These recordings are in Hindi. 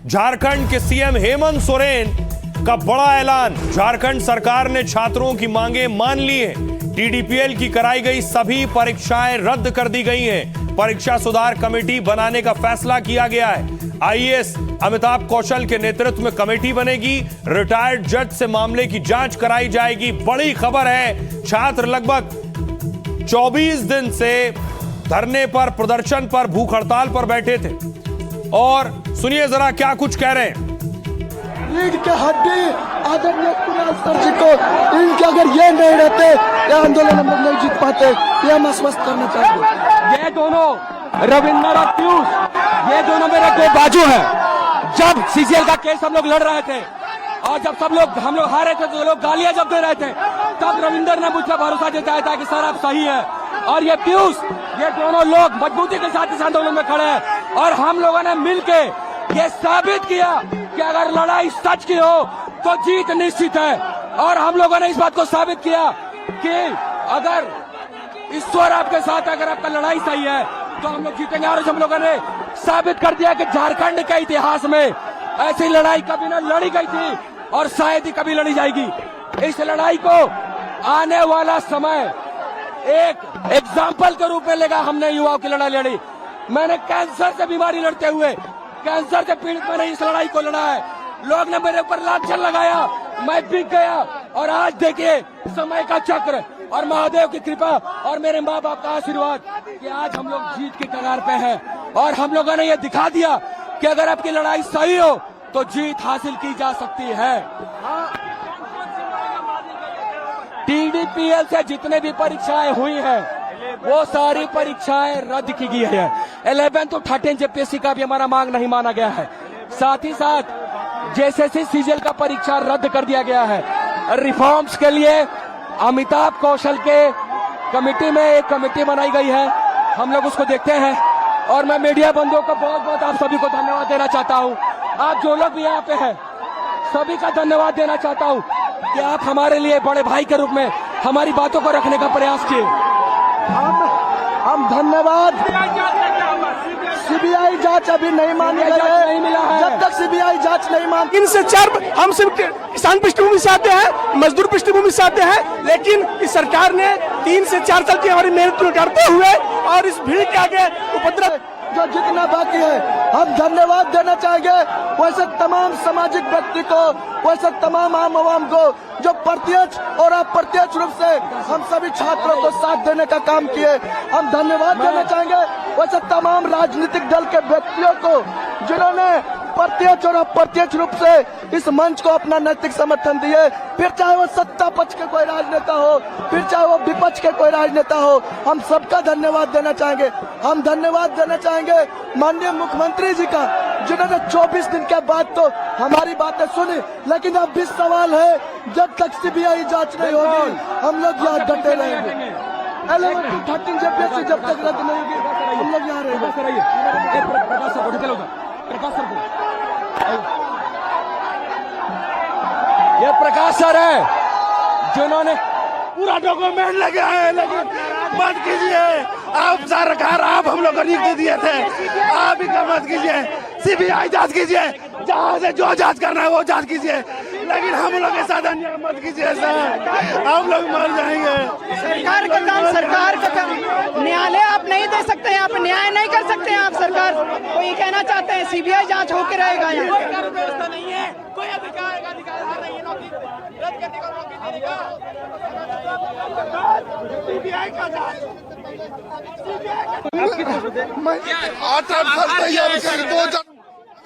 झारखंड के सीएम हेमंत सोरेन का बड़ा ऐलान। झारखंड सरकार ने छात्रों की मांगे मान ली हैं। टीडीपीएल की कराई गई सभी परीक्षाएं रद्द कर दी गई हैं। परीक्षा सुधार कमेटी बनाने का फैसला किया गया है। आईएएस अमिताभ कौशल के नेतृत्व में कमेटी बनेगी। रिटायर्ड जज से मामले की जांच कराई जाएगी। बड़ी खबर है, छात्र लगभग 24 दिन से धरने पर, प्रदर्शन पर, भूख हड़ताल पर बैठे थे। और सुनिए जरा क्या कुछ कह रहे हैं। रीढ़ के हड्डी आदरणीय कुणाल सर जी को, इनके अगर ये नहीं रहते ये आंदोलन हम लोग नहीं जीत पाते। ये हम आश्वस्त करना चाहते। ये दोनों रविंद्र और पीयूष, ये दोनों मेरे दो बाजू हैं। जब सीजीएल का केस हम लोग लड़ रहे थे और जब हम लोग हारे थे तो लोग गालियां जब दे रहे थे, तब रविंद्र ने मुझे भरोसा जताया था कि सर आप सही है। और ये पीयूष, ये दोनों लोग मजबूती के साथ इस आंदोलन में खड़े हैं। और हम लोगों ने मिलके ये साबित किया कि अगर लड़ाई सच की हो तो जीत निश्चित है। और हम लोगों ने इस बात को साबित किया कि अगर ईश्वर आपके साथ, अगर आपका लड़ाई सही है तो हम लोग जीतेंगे। और हम लोगों ने साबित कर दिया कि झारखंड के इतिहास में ऐसी लड़ाई कभी न लड़ी गई थी और शायद ही कभी लड़ी जाएगी। इस लड़ाई को आने वाला समय एक एग्जाम्पल के रूप में लेगा। हमने युवाओं की लड़ाई लड़ी। मैंने कैंसर से बीमारी लड़ते हुए, कैंसर से पीड़ित मैंने इस लड़ाई को लड़ा है। लोग ने मेरे ऊपर लांछन लगाया, मैं बिक गया। और आज देखिए समय का चक्र और महादेव की कृपा और मेरे माँ बाप का आशीर्वाद कि आज हम लोग जीत के कगार पे हैं। और हम लोगों ने ये दिखा दिया कि अगर आपकी लड़ाई सही हो तो जीत हासिल की जा सकती है। टीडीपीएल से जितने भी परीक्षाएं हुई हैं वो सारी परीक्षाएं रद्द की गई है। 11 to 13 जेपीएससी का भी हमारा मांग नहीं माना गया है। साथ ही साथ जेएसएससी सीजीएल का परीक्षा रद्द कर दिया गया है। रिफॉर्म्स के लिए अमिताभ कौशल के कमेटी में एक कमेटी बनाई गई है। हम लोग उसको देखते हैं। और मैं मीडिया बंधुओं को बहुत बहुत आप सभी को धन्यवाद देना चाहता हूँ। आप जो लोग भी यहाँ पे हैं सभी का धन्यवाद देना चाहता हूँ कि आप हमारे लिए बड़े भाई के रूप में हमारी बातों को रखने का प्रयास किए। हम धन्यवाद। सीबीआई जांच अभी नहीं मानी गई है, नहीं मिला है। जब तक सीबीआई जांच नहीं मान। 3 से 4 हम सिर्फ किसान पृष्ठभूमि से आते हैं, मजदूर पृष्ठभूमि से आते हैं, लेकिन इस सरकार ने 3 से 4 साल की हमारी मेहनत को करते हुए और इस भीड़ के आगे उपद्रव जो जितना बाकी है हम धन्यवाद देना चाहेंगे वैसे तमाम सामाजिक व्यक्ति को, वैसे तमाम आम आवाम को जो प्रत्यक्ष और अप्रत्यक्ष रूप से हम सभी छात्रों को साथ देने का काम किए। हम धन्यवाद देना चाहेंगे वैसे तमाम राजनीतिक दल के व्यक्तियों को जिन्होंने प्रत्यक्ष और अप्रत्यक्ष रूप से इस मंच को अपना नैतिक समर्थन दिए। फिर चाहे वो सत्ता पक्ष के कोई राजनेता हो, फिर चाहे वो विपक्ष के कोई राजनेता हो, हम सबका धन्यवाद देना चाहेंगे। हम धन्यवाद देना चाहेंगे माननीय मुख्यमंत्री जी का, जिन्होंने 24 दिन के बाद तो हमारी बातें सुनी, लेकिन अब भी सवाल है जब तक सीबीआई जांच नहीं होगी हम लोग यहाँ डटे रहेंगे। 11 to 13 जेपीएससी जब तक रद्द नहीं होगी हम लोग यहाँ रहेंगे। ये प्रकाश सर है जिन्होंने पूरा डॉक्यूमेंट लगे हैं, लेकिन मत कीजिए। आप सरकार, आप हम लोग को नियुक्ति दिए थे, आप ही का मत कीजिए। सीबीआई जांच कीजिए, जहाँ से जो जांच करना है वो जांच कीजिए, लेकिन हम लोग के साथ अन्याय मत कीजिए सर, हम लोग मर जाएंगे। सरकार का काम, सरकार का काम। न्यायालय आप नहीं दे सकते हैं, आप न्याय नहीं कर सकते हैं। आप सरकार को ये कहना चाहते हैं सीबीआई जांच होकर रहेगा यहाँ। कोई व्यवस्था नहीं है, कोई अधिकार नहीं है नौकरी रद्द करने का, नौकरी देने का। सीबीआई का जांच,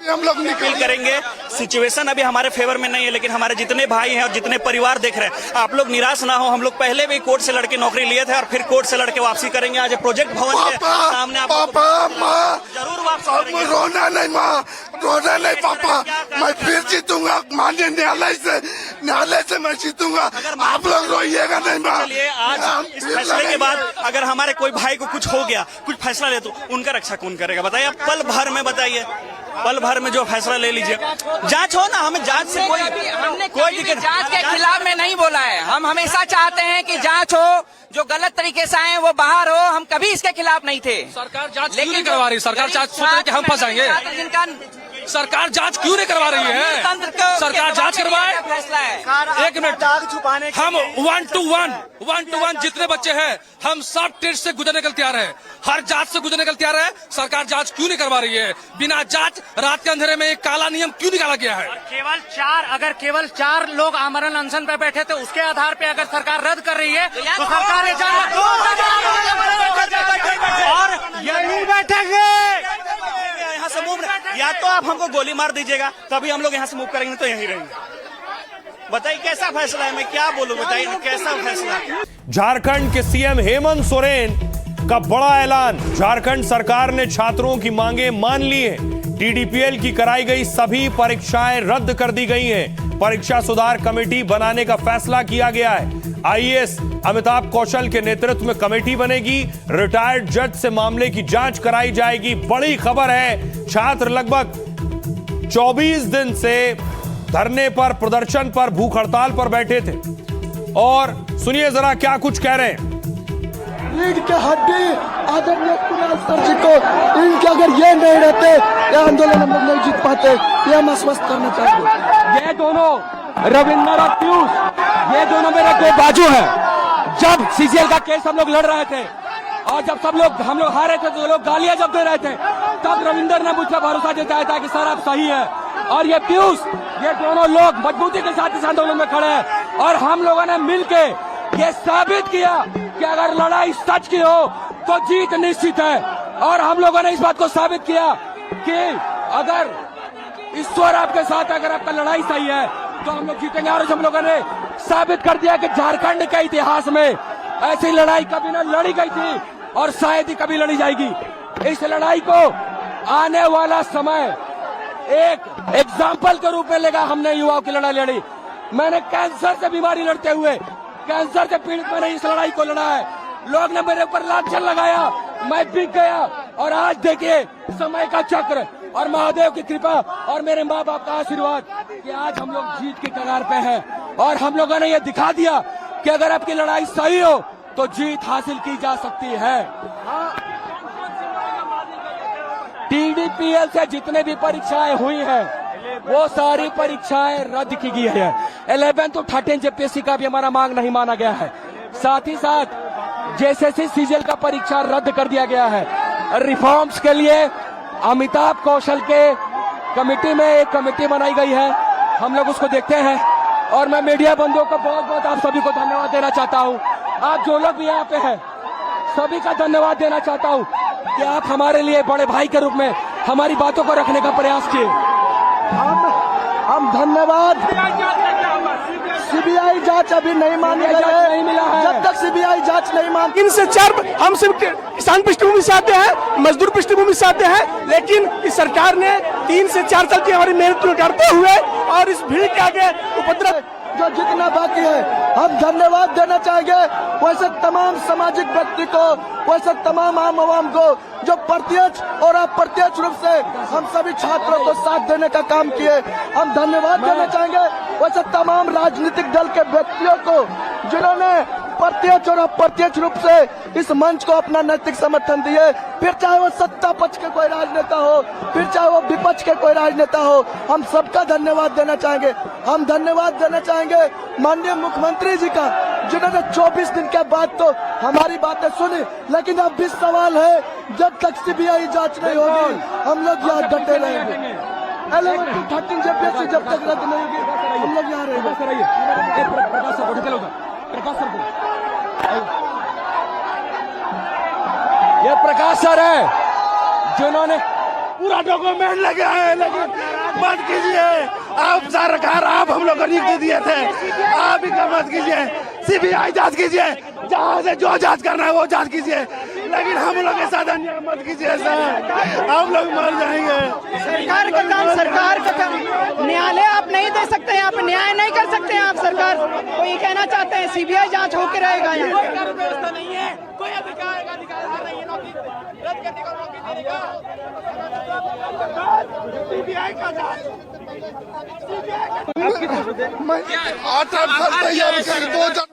हम लोग अपील करेंगे। सिचुएशन अभी हमारे फेवर में नहीं है, लेकिन हमारे जितने भाई हैं और जितने परिवार देख रहे हैं, आप लोग निराश ना हो। हम लोग पहले भी कोर्ट से लड़के नौकरी लिए थे और फिर कोर्ट से लड़के वापसी करेंगे। आज प्रोजेक्ट भवन के सामने आप जरूर वापसी करेंगे। रोना नहीं माँ, रोना नहीं पापा, मैं फिर जीतूंगा। माननीय न्यायालय से मैं जीतूंगा। आप लोग रोइएगा नहीं माँ। चलिए, आज इस फैसले के बाद अगर हमारे कोई भाई को कुछ हो गया, कुछ फैसला ले, तो उनका रक्षा कौन करेगा बताइए? पल भर में बताइए, पल भर में जो फैसला ले लीजिए। जांच हो ना, हमें जांच से कोई दिक्कत। जांच के खिलाफ में नहीं बोला है। हम हमेशा चाहते हैं कि जांच हो, जो गलत तरीके से आए वो बाहर हो। हम कभी इसके खिलाफ नहीं थे। सरकार जांच लेकिन करवा रही, सरकार जांच सोच रही कि हम फंसाएंगे। जिनका सरकार जांच क्यों नहीं करवा रही है? सरकार जांच करवाए। एक मिनट, हम 1 to 1 जितने बच्चे हैं हम सब टेस्ट से गुजरने के लिए तैयार है, हर जांच से गुजरने के लिए तैयार है। सरकार जांच क्यों नहीं करवा रही है? बिना जांच रात के अंधेरे में एक काला नियम क्यों निकाला गया है? केवल चार लोग आमरण अनशन पे बैठे थे, उसके आधार पे अगर सरकार रद्द कर रही है तो सरकार और यही बैठेंगे। यहाँ से मूव, या तो आप हमको गोली मार दीजिएगा तभी हम लोग यहाँ से मूव करेंगे, तो यहीं रहेंगे। बताइए कैसा फैसला है, मैं क्या बोलूं, बताइए कैसा फैसला है? झारखंड के सीएम हेमंत सोरेन का बड़ा ऐलान। झारखंड सरकार ने छात्रों की मांगे मान ली हैं। टीडीपीएल की कराई गई सभी परीक्षाएं रद्द कर दी गई हैं। परीक्षा सुधार कमेटी बनाने का फैसला किया गया है। आईएएस अमिताभ कौशल के नेतृत्व में कमेटी बनेगी। रिटायर्ड जज से मामले की जांच कराई जाएगी। बड़ी खबर है, छात्र लगभग 24 दिन से धरने पर, प्रदर्शन पर, भूख हड़ताल पर बैठे थे। और सुनिए जरा क्या कुछ कह रहे हैं। लीड के हड्डी आदरणीय कुणाल सर जी को, इनके अगर ये नहीं रहते ये आंदोलन हम लोग नहीं जीत पाते, ये हम आश्वस्त करना चाहेंगे। ये दोनों रविंद्र और पीयूष, ये दोनों मेरे दो बाजू हैं। जब सीजीएल का केस हम लोग लड़ रहे थे और जब हम लोग हारे थे तो लोग गालियां जब दे रहे थे, तब रविंद्र ने मुझसे भरोसा जताया था कि सर आप सही है। और ये पीयूष, ये दोनों लोग मजबूती के साथ इस आंदोलन में खड़े हैं और हम लोगों ने मिलके ये साबित किया कि अगर लड़ाई सच की हो तो जीत निश्चित है। और हम लोगों ने इस बात को साबित किया कि अगर ईश्वर आपके साथ, अगर आपका लड़ाई सही है तो हम लोग जीतेंगे। और हम लोगों ने साबित कर दिया कि झारखंड के इतिहास में ऐसी लड़ाई कभी न लड़ी गई थी और शायद ही कभी लड़ी जाएगी। इस लड़ाई को आने वाला समय एक एग्जाम्पल के रूप में लेगा। हमने युवाओं की लड़ाई लड़ी। मैंने कैंसर से बीमारी लड़ते हुए, कैंसर से पीड़ित मैंने इस लड़ाई को लड़ा है। लोग ने मेरे ऊपर लांछन लगाया, मैं बिक गया। और आज देखिए समय का चक्र और महादेव की कृपा और मेरे माँ बाप का आशीर्वाद कि आज हम लोग जीत के कगार पे हैं। और हम लोगों ने ये दिखा दिया कि अगर आपकी लड़ाई सही हो तो जीत हासिल की जा सकती है। टीडीपीएल से जितने भी परीक्षाएं हुई हैं वो सारी परीक्षाएं रद्द की गई है। 11 to 13 जेपीएससी का भी हमारा मांग नहीं माना गया है। साथ ही साथ जेएसएससी सीजीएल का परीक्षा रद्द कर दिया गया है। रिफॉर्म्स के लिए अमिताभ कौशल के कमेटी में एक कमेटी बनाई गई है, हम लोग उसको देखते हैं। और मैं मीडिया बंधुओं को बहुत बहुत आप सभी को धन्यवाद देना चाहता हूँ। आप जो लोग भी यहाँ पे हैं सभी का धन्यवाद देना चाहता हूँ कि आप हमारे लिए बड़े भाई के रूप में हमारी बातों को रखने का प्रयास किए। हम धन्यवाद। सीबीआई जांच अभी नहीं मानी गई है, नहीं मिला है। जब तक सीबीआई जांच नहीं मान, इनसे चार हम सिर्फ किसान पृष्ठभूमि से आते हैं, मजदूर पृष्ठभूमि से आते हैं, लेकिन इस सरकार ने 3 से 4 साल की हमारी मेहनत को करते हुए और इस भीड़ के आगे उपद्रव जो जितना बाकी है हम धन्यवाद देना चाहेंगे वैसे तमाम सामाजिक व्यक्ति को, वैसे तमाम आम आवाम को जो प्रत्यक्ष और अप्रत्यक्ष रूप से हम सभी छात्रों को साथ देने का काम किए। हम धन्यवाद देना चाहेंगे वैसे तमाम राजनीतिक दल के व्यक्तियों को जिन्होंने प्रत्यक्ष और अप्रत्यक्ष रूप से इस मंच को अपना नैतिक समर्थन दिए। फिर चाहे वो सत्ता पक्ष के कोई राजनेता हो, फिर चाहे वो विपक्ष के कोई राजनेता हो, हम सबका धन्यवाद देना चाहेंगे। हम धन्यवाद देना चाहेंगे माननीय मुख्यमंत्री जी का, जिन्होंने 24 दिन के बाद तो हमारी बातें सुनी, लेकिन अब भी सवाल है जब तक सीबीआई जांच नहीं होगी हम लोग यहाँ डटे रहेंगे। 11 to 13 जेपीएससी जब तक रद्द नहीं होगी हम लोग यहाँ रहेंगे। ये प्रकाश सर है जिन्होंने पूरा डॉक्यूमेंट लगे हैं, लेकिन मत कीजिए। आप सरकार, आप हम लोग को नियुक्ति दिए थे, आप ही का मत कीजिए। सीबीआई जांच कीजिए, जहाँ से जो जांच करना है वो जांच कीजिए, लेकिन हम लोग के साथ अन्याय मत कीजिए सर, हम लोग मर जाएंगे। सरकार का काम न्यायालय आप नहीं दे सकते हैं, आप न्याय नहीं कर सकते हैं। आप सरकार को ये कहना चाहते हैं सीबीआई जांच होकर रहेगा यहाँ। व्यवस्था नहीं है, कोई अधिकार नहीं है नौकरी रद्द करने का, नौकरी देने का। सीबीआई का जांच, मैं 8 साल तैयारी कर 2000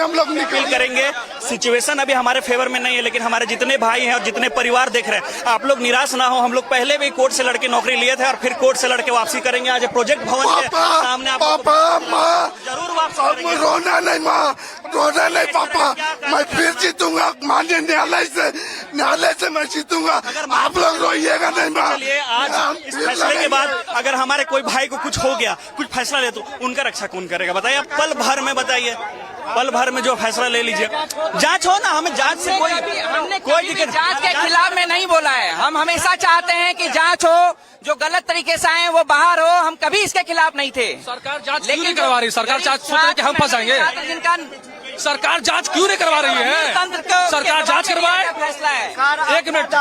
हम लोग अपील करेंगे। सिचुएशन अभी हमारे फेवर में नहीं है, लेकिन हमारे जितने भाई हैं और जितने परिवार देख रहे हैं, आप लोग निराश ना हो। हम लोग पहले भी कोर्ट से लड़के नौकरी लिए थे और फिर कोर्ट से लड़के वापसी करेंगे। आज प्रोजेक्ट भवन के सामने आप पापा माँ जरूर वापसी रोना नहीं माँ, रोना नहीं पापा, मैं फिर जीतूंगा माननीय न्यायालय से मैं जीतूंगा। आप लोग रोइएगा नहीं माँ। चलिए, आज इस फैसले के बाद अगर हमारे कोई भाई को कुछ हो गया, कुछ फैसला ले, तो उनका रक्षा कौन करेगा बताइए? पल भर में बताइए, पल भर में जो फैसला ले लीजिए। जांच हो ना, हमें जांच से कोई दिक्कत। जांच के खिलाफ में नहीं बोला है। हम हमेशा चाहते हैं कि जांच हो, जो गलत तरीके से आए वो बाहर हो। हम कभी इसके खिलाफ नहीं थे। सरकार जांच क्यों नहीं करवा रही? सरकार जांच सोच रही है कि हम फंसाएंगे। जिनका सरकार जांच क्यों नहीं करवा रही है? सरकार जांच करवाए। फैसला है। एक मिनट,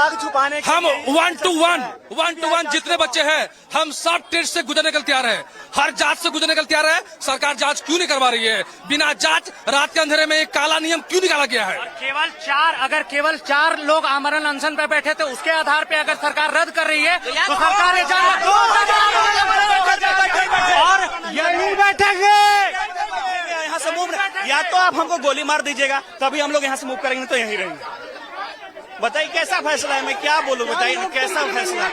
हम 1 to 1 जितने बच्चे हैं, हम सब टेस्ट से गुजरने के लिए तैयार है, हर जांच से गुजरने के लिए तैयार है। सरकार जांच क्यों नहीं करवा रही है? बिना जांच रात के अंधेरे में एक काला नियम क्यों निकाला गया है? केवल चार लोग आमरण अनशन पे बैठे थे, उसके आधार पे अगर सरकार रद्द कर रही है तो सरकार और यही बैठेंगे। यहाँ से मूव, या तो आप हमको गोली मार दीजिएगा, तभी हम लोग यहाँ से मूव करेंगे, तो यहीं रहेंगे। बताइए कैसा फैसला है? मैं क्या बोलूं, बताइए कैसा फैसला।